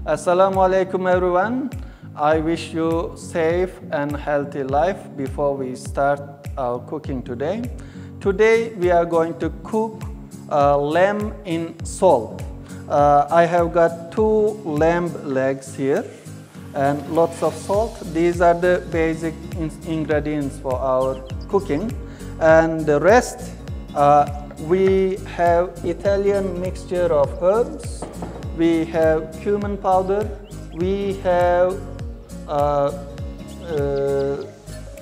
Assalamu alaikum everyone. I wish you safe and healthy life before we start our cooking today. Today we are going to cook lamb in salt. I have got 2 lamb legs here and lots of salt. These are the basic ingredients for our cooking, and the rest we have Italian mixture of herbs. We have cumin powder, we have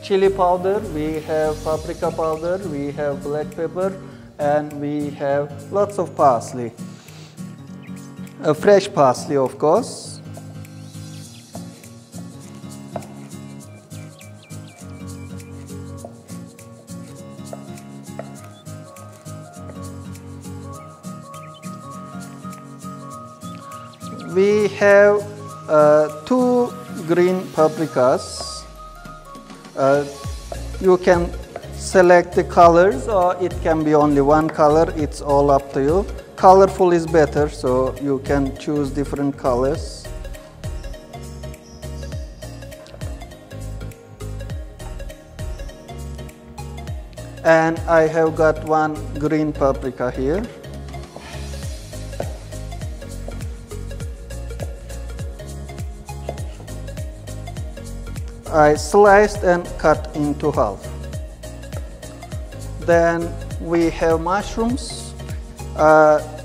chili powder, we have paprika powder, we have black pepper, and we have lots of parsley. Fresh parsley, of course. We have 2 green paprikas. You can select the colors, or it can be only one color. It's all up to you. Colorful is better, so you can choose different colors. And I have got 1 green paprika here. I sliced and cut into half. Then we have mushrooms.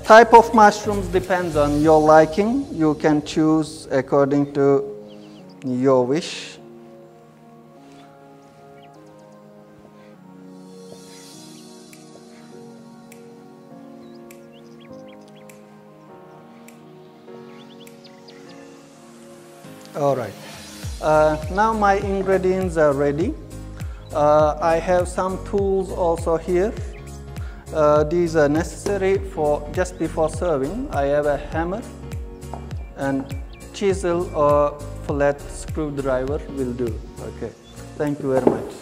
Type of mushrooms depends on your liking. You can choose according to your wish. All right. Now my ingredients are ready. I have some tools also here. These are necessary for just before serving. I have a hammer and chisel or flat screwdriver will do. Okay, thank you very much.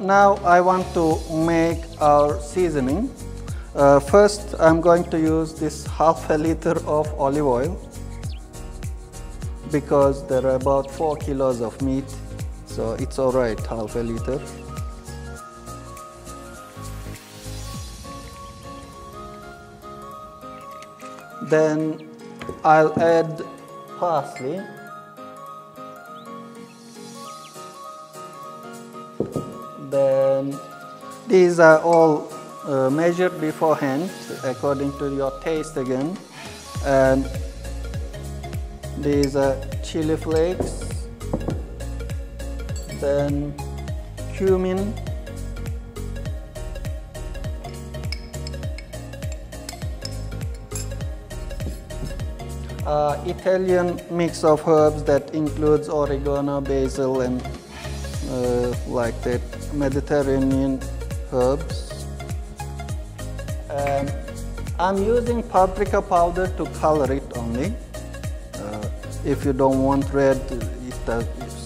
Now I want to make our seasoning. First I'm going to use this half a liter of olive oil, because there are about 4 kilos of meat, so it's all right, half a liter. Then I'll add parsley. Then these are all measured beforehand according to your taste again. And these are chili flakes, then cumin, Italian mix of herbs that includes oregano, basil, and like that, Mediterranean herbs. And I'm using paprika powder to color it only. If you don't want red,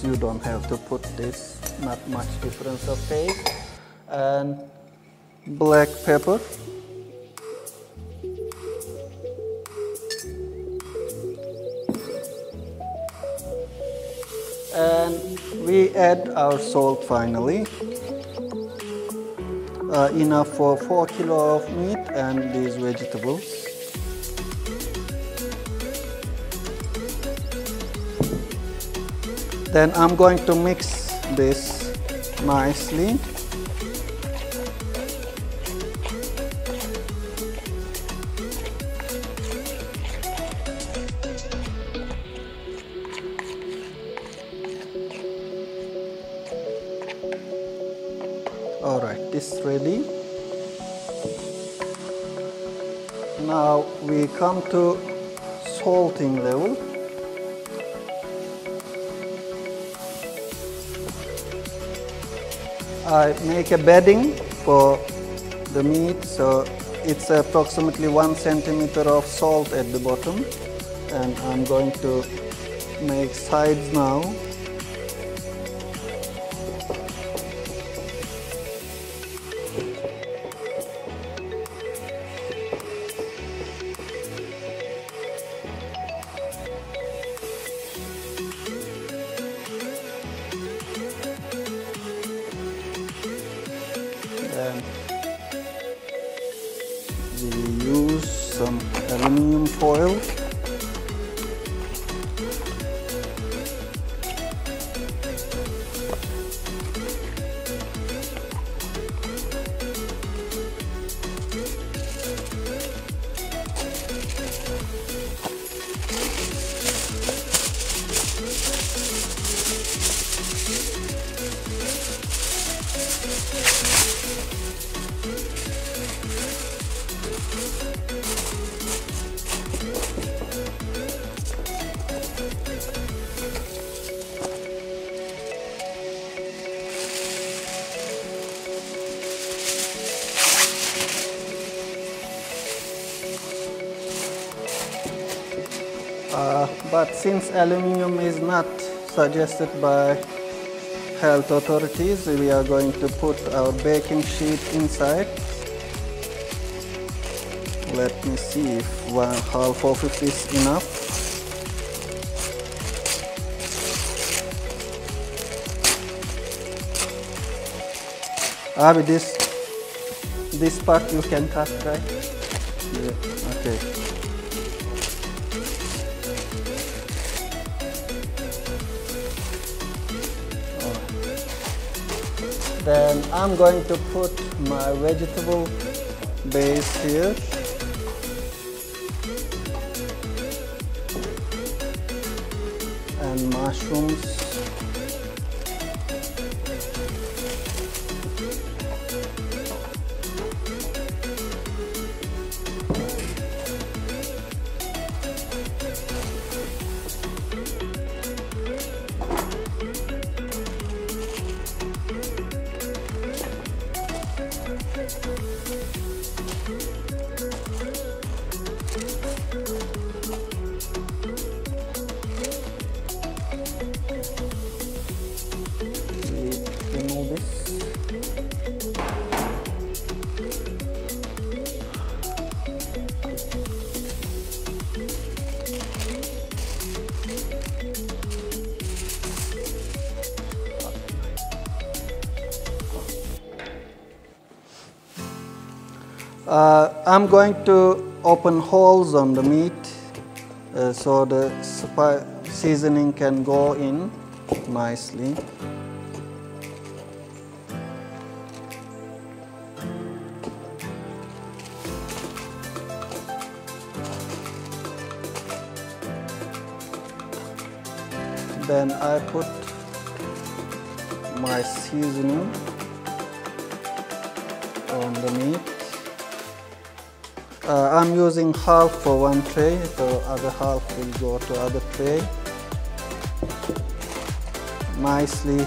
you don't have to put this. Not much difference of taste. And black pepper. And we add our salt finally. Enough for 4 kilos of meat and these vegetables. Then I'm going to mix this nicely. All right, this is ready. Now we come to salting level. I make a bedding for the meat, so it's approximately 1 centimeter of salt at the bottom, and I'm going to make sides now. some aluminum foil. But since aluminum is not suggested by health authorities, we are going to put our baking sheet inside. Let me see if half of it is enough. Abi, this part you can cut, right? Yeah, okay. Then I'm going to put my vegetable base here. And mushrooms. I'm going to open holes on the meat so the seasoning can go in nicely. Then I put my seasoning on the meat. I'm using half for one tray, the other half will go to other tray. Nicely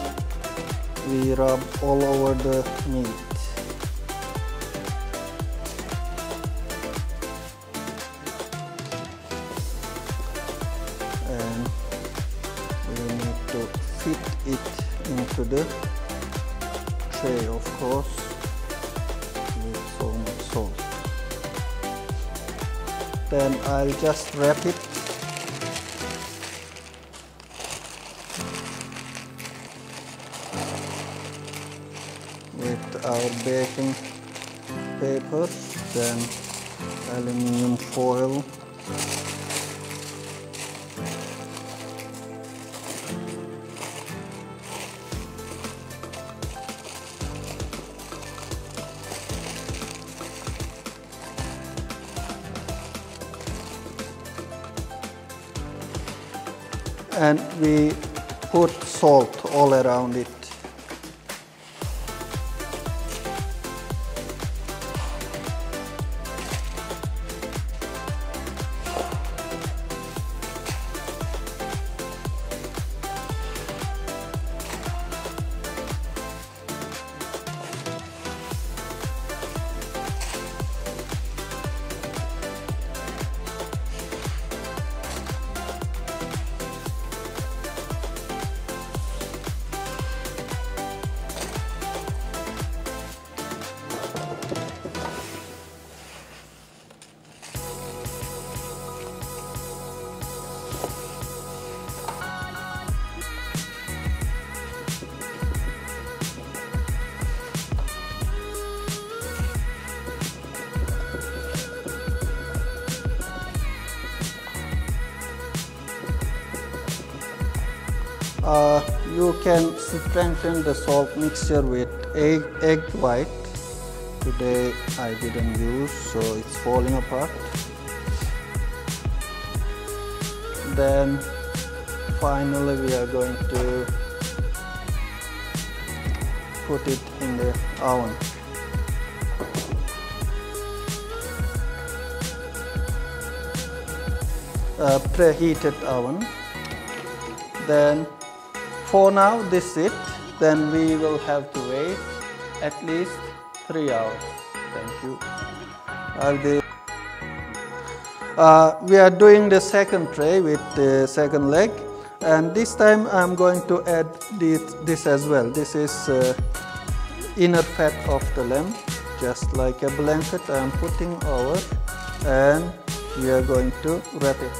we rub all over the meat. And we need to fit it into the tray, of course, with so much salt. Then I'll just wrap it with our baking paper, then aluminum foil. And we put salt all around it. You can strengthen the salt mixture with egg white. Today I didn't use, so it's falling apart. Then finally we are going to put it in the oven. Preheated oven. Then for now this is it. Then we will have to wait at least 3 hours. Thank you. We are doing the second tray with the second leg, and this time I'm going to add this as well. This is inner fat of the lamb, just like a blanket I'm putting over, and we are going to wrap it.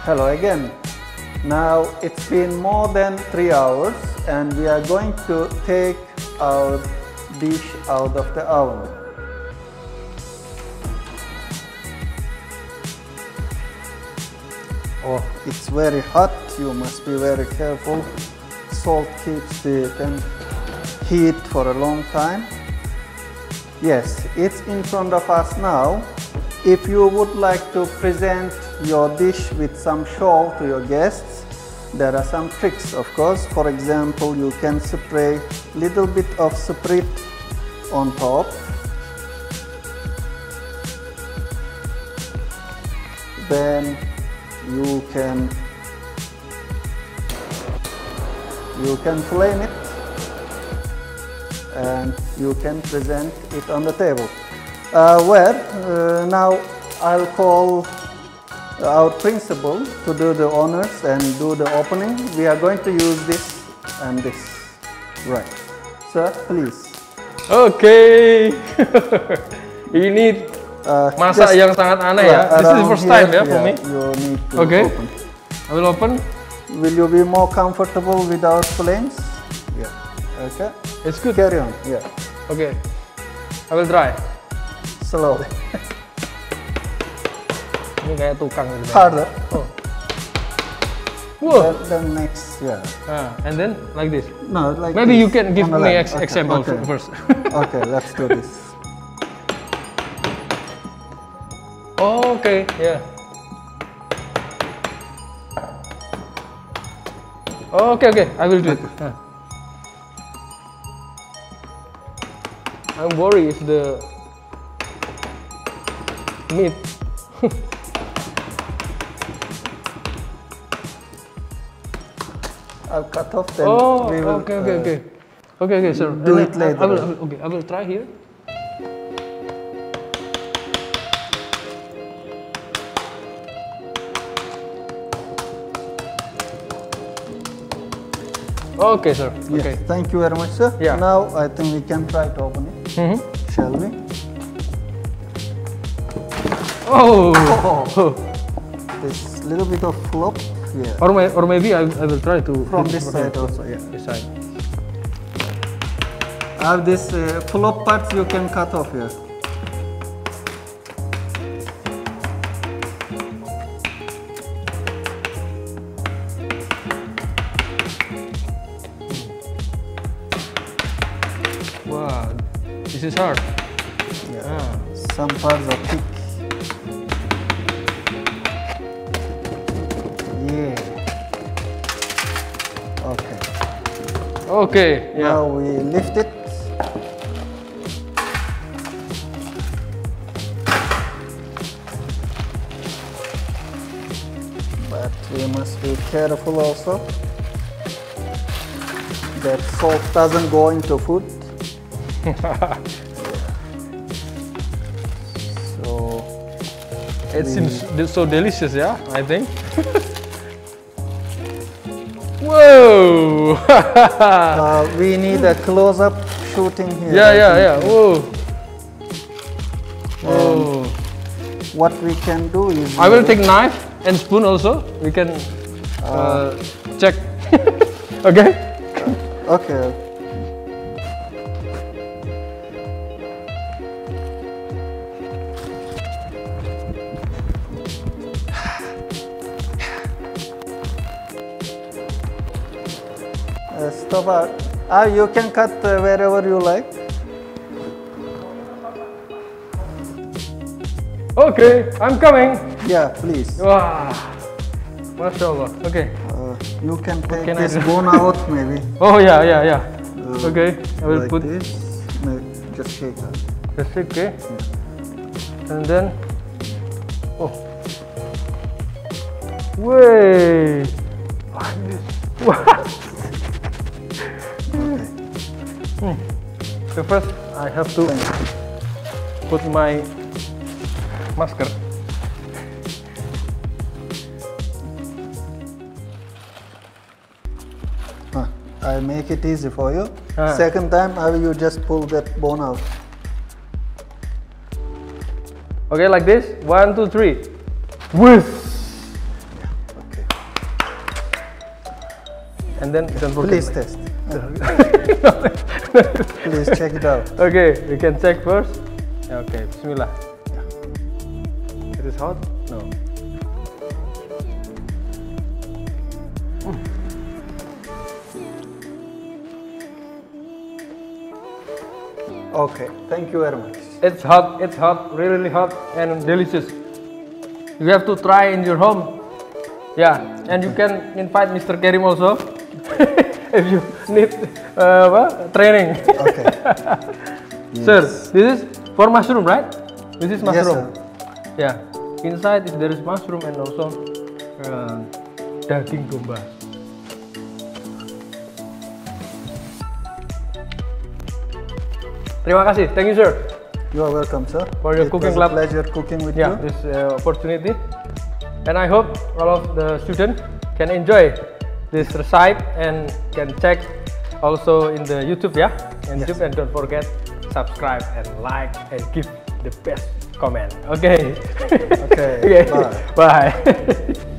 Hello again. Now it's been more than 3 hours and we are going to take our dish out of the oven. Oh, it's very hot. You must be very careful. Salt keeps the heat for a long time. Yes, it's in front of us now. If you would like to present your dish with some show to your guests, there are some tricks, of course. For example, you can spray little bit of Sprit on top. Then you can flame it and you can present it on the table. Now I'll call our principal to do the honors and do the opening. We are going to use this and this. Right. Sir, please. Okay. Ini masak yang sangat aneh ya. This is the first time ya for me. You need to open. I will open. Will you be more comfortable without flames? Yeah. Okay. It's good. Carry on. Yeah. Okay. I will try. Slowly. Ini kayak tukang gitu. Harder. Oh. Whoa. Then next, yeah. And then like this. No, like maybe this. You can give me example first. Okay, let's do this. Oh, okay, yeah. Oh, okay, I will do it. I'm worried if the meat. I'll cut off then. Oh, we will, okay, sir. Do it later. I will try here. Okay, sir. Yes, okay. Thank you very much, sir. Yeah. Now I think we can try to open it. Shall we? Oh. This little bit of flop. Yeah. Or maybe I will try to From this side also. Yeah. This side. I have this flop parts you can cut off here. Wow, this is hard. Yeah. Some parts are thick. Yeah. Okay. Okay. Yeah. Now we lift it. But we must be careful also that salt doesn't go into food. So it seems so delicious, yeah, I think. Whoa! We need a close-up shooting here. Yeah. Whoa! Whoa! What we can do is... I will take knife and spoon also. We can check. Okay? Okay. stop out. You can cut wherever you like. Okay, I'm coming. Yeah, please. Wah, Masya Allah. Okay. You can take this bone out maybe. Oh yeah. Okay, I will like put this. No, just shake that. just okay. And then, oh, wait, like this. Okay. So first, I have to put my masker. I make it easy for you. Second time, I will you just pull that bone out. Okay, like this. 1, 2, 3. Whiff. Okay. And then don't forget. Please test. Please check it out. Okay, we can check first. Okay, Bismillah. It is hot? No. Okay, thank you very much. It's hot, really hot and delicious. You have to try in your home. Yeah, and you can invite Mr. Karim also if you need training. Okay. Yes. Sir, this is for mushroom, right? This is mushroom. Yes, yeah, inside there is mushroom and also daging domba. Terima kasih, thank you sir. You are welcome, sir. For your cooking club. lab. Pleasure cooking with you. This opportunity, and I hope all of the students can enjoy this recipe and can check also in the YouTube, yeah, and Yes. YouTube, and don't forget subscribe and like and give the best comment. Okay. Okay. Okay. Bye. Bye.